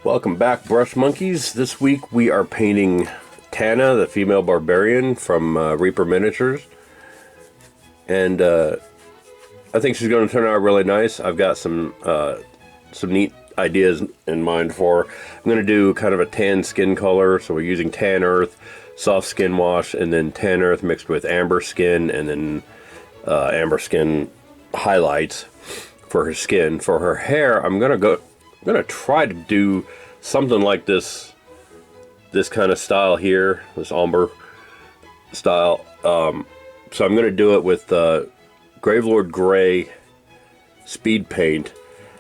Welcome back, brush monkeys. This week we are painting Tana, the female barbarian from Reaper Miniatures, and I think she's going to turn out really nice. I've got some neat ideas in mind for her. I'm going to do kind of a tan skin color, so we're using tan earth, soft skin wash, and then tan earth mixed with amber skin, and then amber skin highlights for her skin. For her hair, I'm gonna try to do something like this kind of style here, this ombre style. So I'm gonna do it with Gravelord Gray speed paint,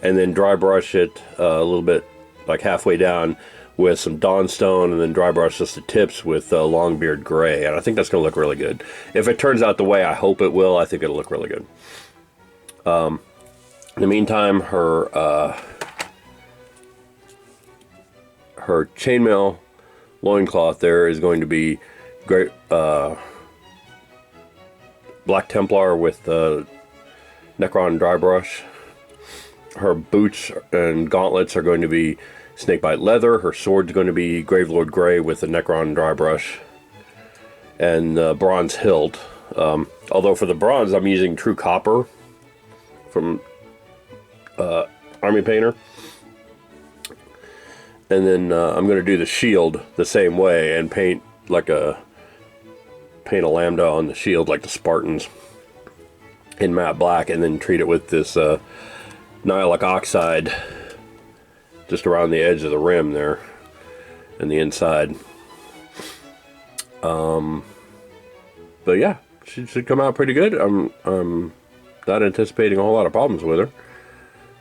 and then dry brush it a little bit, like halfway down, with some Dawnstone, and then dry brush just the tips with Longbeard Gray, and I think that's gonna look really good. If it turns out the way I hope it will, I think it'll look really good. In the meantime, her chainmail loincloth there is going to be great Black Templar with Necron dry brush. Her boots and gauntlets are going to be snakebite leather. Her sword's going to be Gravelord Gray with the Necron dry brush and bronze hilt. Although for the bronze I'm using true copper from Army Painter. And then I'm going to do the shield the same way and paint a lambda on the shield like the Spartans in matte black, and then treat it with this Nihilic Oxide just around the edge of the rim there and the inside. But yeah, she should come out pretty good. I'm not anticipating a whole lot of problems with her.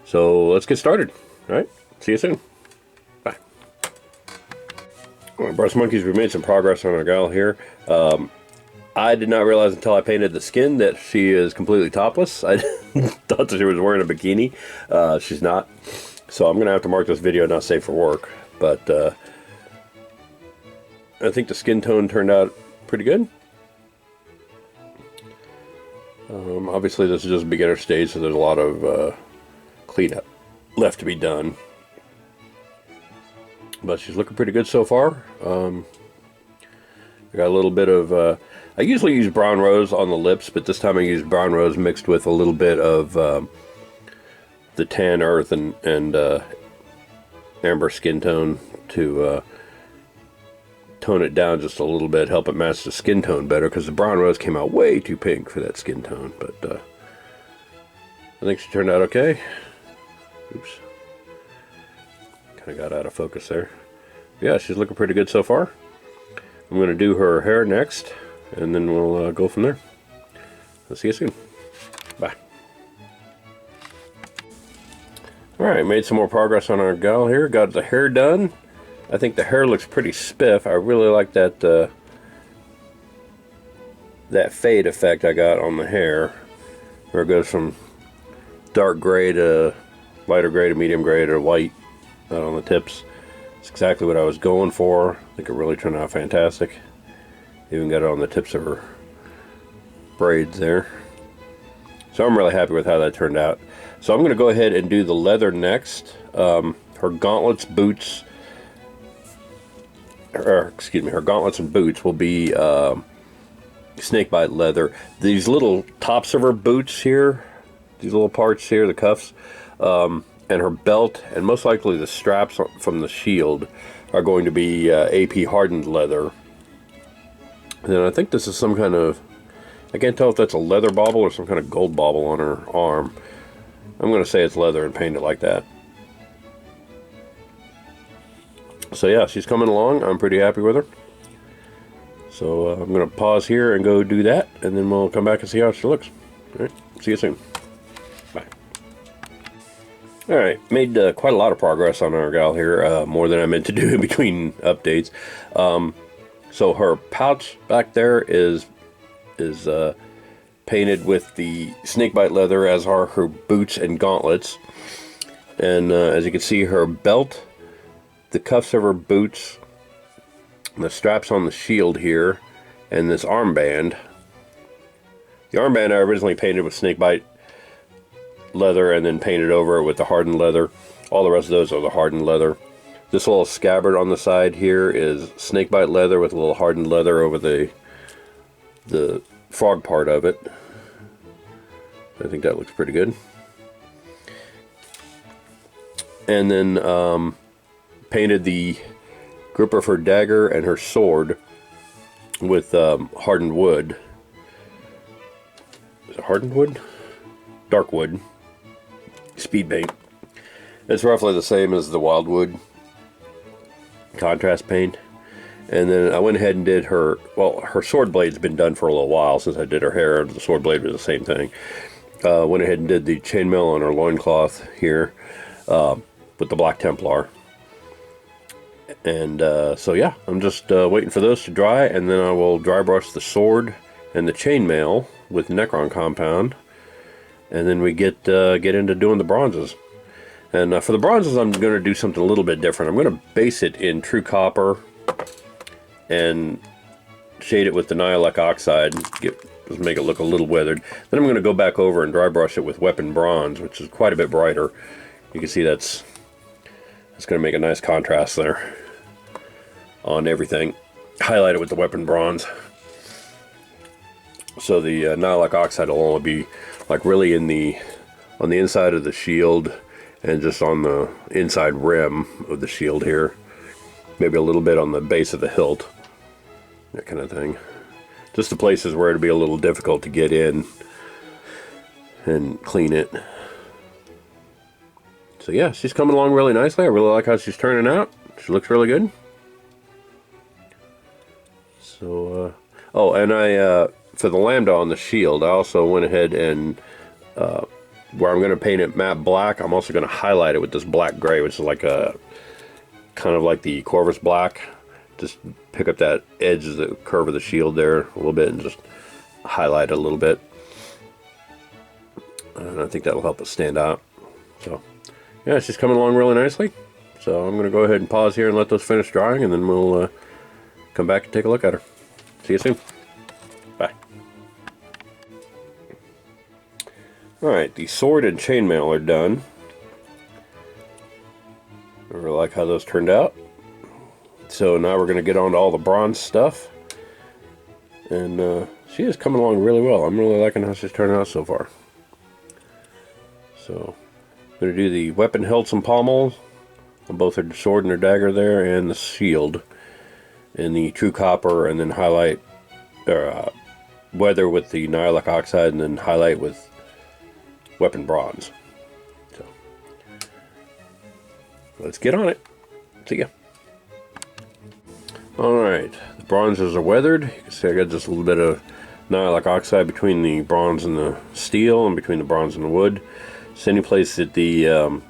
So let's get started. All right, see you soon. Well, brush monkeys, we made some progress on our gal here. I did not realize until I painted the skin that she is completely topless. I thought that she was wearing a bikini. She's not. So I'm going to have to mark this video not safe for work. But I think the skin tone turned out pretty good. Obviously this is just beginner stage, so there's a lot of cleanup left to be done. But she's looking pretty good so far. I got a little bit of... I usually use brown rose on the lips, but this time I used brown rose mixed with a little bit of the tan earth and amber skin tone to tone it down just a little bit, help it match the skin tone better, because the brown rose came out way too pink for that skin tone. But I think she turned out okay. Oops. I got out of focus there. Yeah, she's looking pretty good so far. I'm going to do her hair next, and then we'll go from there. I'll see you soon. Bye. Alright, made some more progress on our gal here. Got the hair done. I think the hair looks pretty spiff. I really like that that fade effect I got on the hair, where it goes from dark gray to lighter gray to medium gray to white on the tips. It's exactly what I was going for. I think it really turned out fantastic. Even got it on the tips of her braids there. So I'm really happy with how that turned out. So I'm going to go ahead and do the leather next. Her gauntlets, boots, her gauntlets and boots will be snakebite leather. These little tops of her boots here, these little parts here, the cuffs, and her belt, and most likely the straps from the shield, are going to be AP hardened leather. And then I think this is some kind of, I can't tell if that's a leather bauble or some kind of gold bauble on her arm. I'm going to say it's leather and paint it like that. So yeah, she's coming along. I'm pretty happy with her. So I'm going to pause here and go do that, and then we'll come back and see how she looks. All right, see you soon. Bye. Alright, made quite a lot of progress on our gal here, more than I meant to do in between updates. So her pouch back there is painted with the snakebite leather, as are her boots and gauntlets. And as you can see, her belt, the cuffs of her boots, the straps on the shield here, and this armband. The armband I originally painted with snakebite leather and then painted over it with the hardened leather. All the rest of those are the hardened leather. This little scabbard on the side here is snakebite leather with a little hardened leather over the frog part of it. I think that looks pretty good. And then painted the grip of her dagger and her sword with hardened wood. Is it hardened wood? Dark wood. Speed paint. It's roughly the same as the wildwood contrast paint. And then I went ahead and did her, well, her sword blade's been done for a little while since I did her hair. The sword blade was the same thing. Went ahead and did the chainmail on her loincloth here with the Black Templar. And so yeah, I'm just waiting for those to dry, and then I will dry brush the sword and the chainmail with Necron compound, and then we get into doing the bronzes. And for the bronzes, I'm going to do something a little bit different. I'm going to base it in true copper and shade it with the nihilec oxide, just make it look a little weathered. Then I'm going to go back over and dry brush it with weapon bronze, which is quite a bit brighter. You can see that's going to make a nice contrast there on everything. Highlight it with the weapon bronze. So the nihilec oxide will only be like really on the inside of the shield and just on the inside rim of the shield here. Maybe a little bit on the base of the hilt. That kind of thing. Just the places where it'd be a little difficult to get in and clean it. So yeah, she's coming along really nicely. I really like how she's turning out. She looks really good. So, oh, and for the lambda on the shield, I also went ahead and, where I'm going to paint it matte black, I'm also going to highlight it with this black gray, which is like a, kind of like the Corvus black. Just pick up that edge of the curve of the shield there a little bit and just highlight it a little bit. And I think that'll help it stand out. So, yeah, she's coming along really nicely. So I'm going to go ahead and pause here and let those finish drying, and then we'll come back and take a look at her. See you soon. Bye. Alright, the sword and chainmail are done. I really like how those turned out. So now we're going to get on to all the bronze stuff. And she is coming along really well. I'm really liking how she's turning out so far. So I'm going to do the weapon hilts and pommels on both her sword and her dagger there, and the shield in the true copper, and then highlight weather with the nihilec oxide, and then highlight with weapon bronze. So let's get on it. See ya. Alright, the bronzes are weathered. You can see I got just a little bit of nihilec oxide between the bronze and the steel, and between the bronze and the wood. So any place that the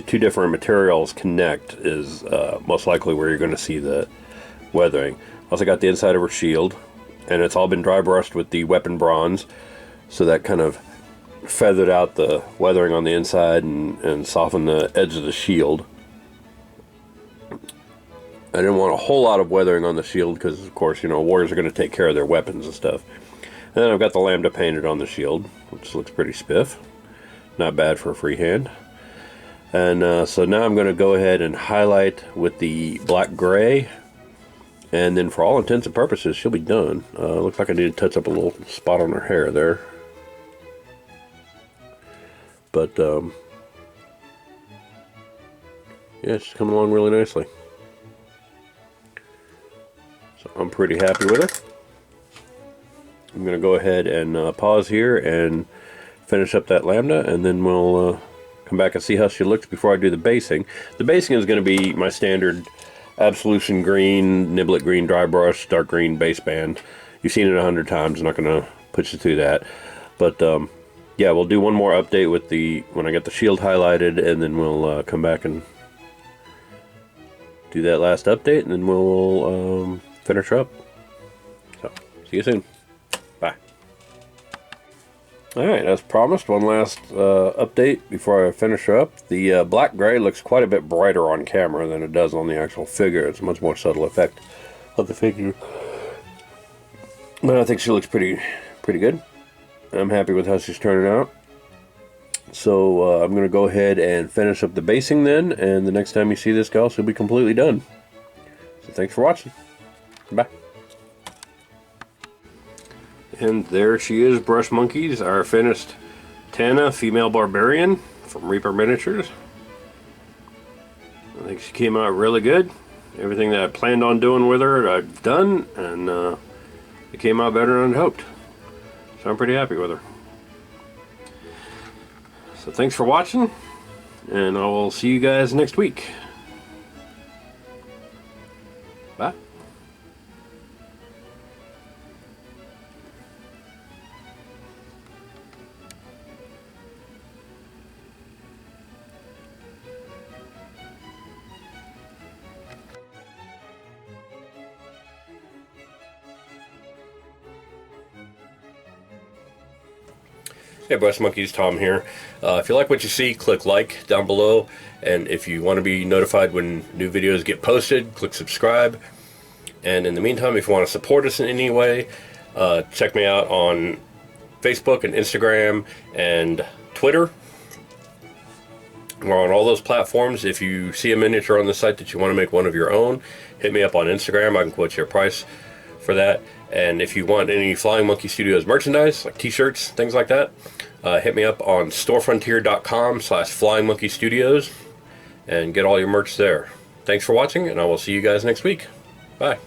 two different materials connect is most likely where you're going to see the weathering. Also got the inside of her shield, and it's all been dry brushed with the weapon bronze, so that kind of feathered out the weathering on the inside and softened the edge of the shield. I didn't want a whole lot of weathering on the shield because, of course, you know, warriors are going to take care of their weapons and stuff. And then I've got the lambda painted on the shield, which looks pretty spiff. Not bad for a freehand. And so now I'm going to go ahead and highlight with the black gray. And then for all intents and purposes, she'll be done. Looks like I need to touch up a little spot on her hair there. But, yeah, she's coming along really nicely. So I'm pretty happy with her. I'm going to go ahead and pause here and finish up that lambda, and then we'll come back and see how she looks before I do the basing. The basing is going to be my standard Absolution green, Niblet green dry brush, dark green base band. You've seen it 100 times. I'm not going to put you through that. But yeah, we'll do one more update with when I get the shield highlighted, and then we'll come back and do that last update, and then we'll finish her up. So, see you soon. Bye. Alright, as promised, one last update before I finish her up. The black gray looks quite a bit brighter on camera than it does on the actual figure. It's a much more subtle effect of the figure. But I think she looks pretty good. I'm happy with how she's turning out. So I'm going to go ahead and finish up the basing then, and the next time you see this gal, she'll be completely done. So thanks for watching. Bye. And there she is, Brush Monkeys, our finished Tana, female Barbarian from Reaper Miniatures. I think she came out really good. Everything that I planned on doing with her, I've done, and it came out better than I'd hoped. So I'm pretty happy with her. So thanks for watching, and I will see you guys next week. Bye. Hey Brush Monkeys, Tom here. If you like what you see, click like down below, and if you want to be notified when new videos get posted, click subscribe. And in the meantime, if you want to support us in any way, check me out on Facebook and Instagram and Twitter. We're on all those platforms. If you see a miniature on the site that you want to make one of your own, hit me up on Instagram. I can quote you a price for that. And if you want any Flying Monkey Studios merchandise, like t-shirts, things like that, hit me up on storefrontier.com/flyingmonkeystudios and get all your merch there. Thanks for watching, and I will see you guys next week. Bye.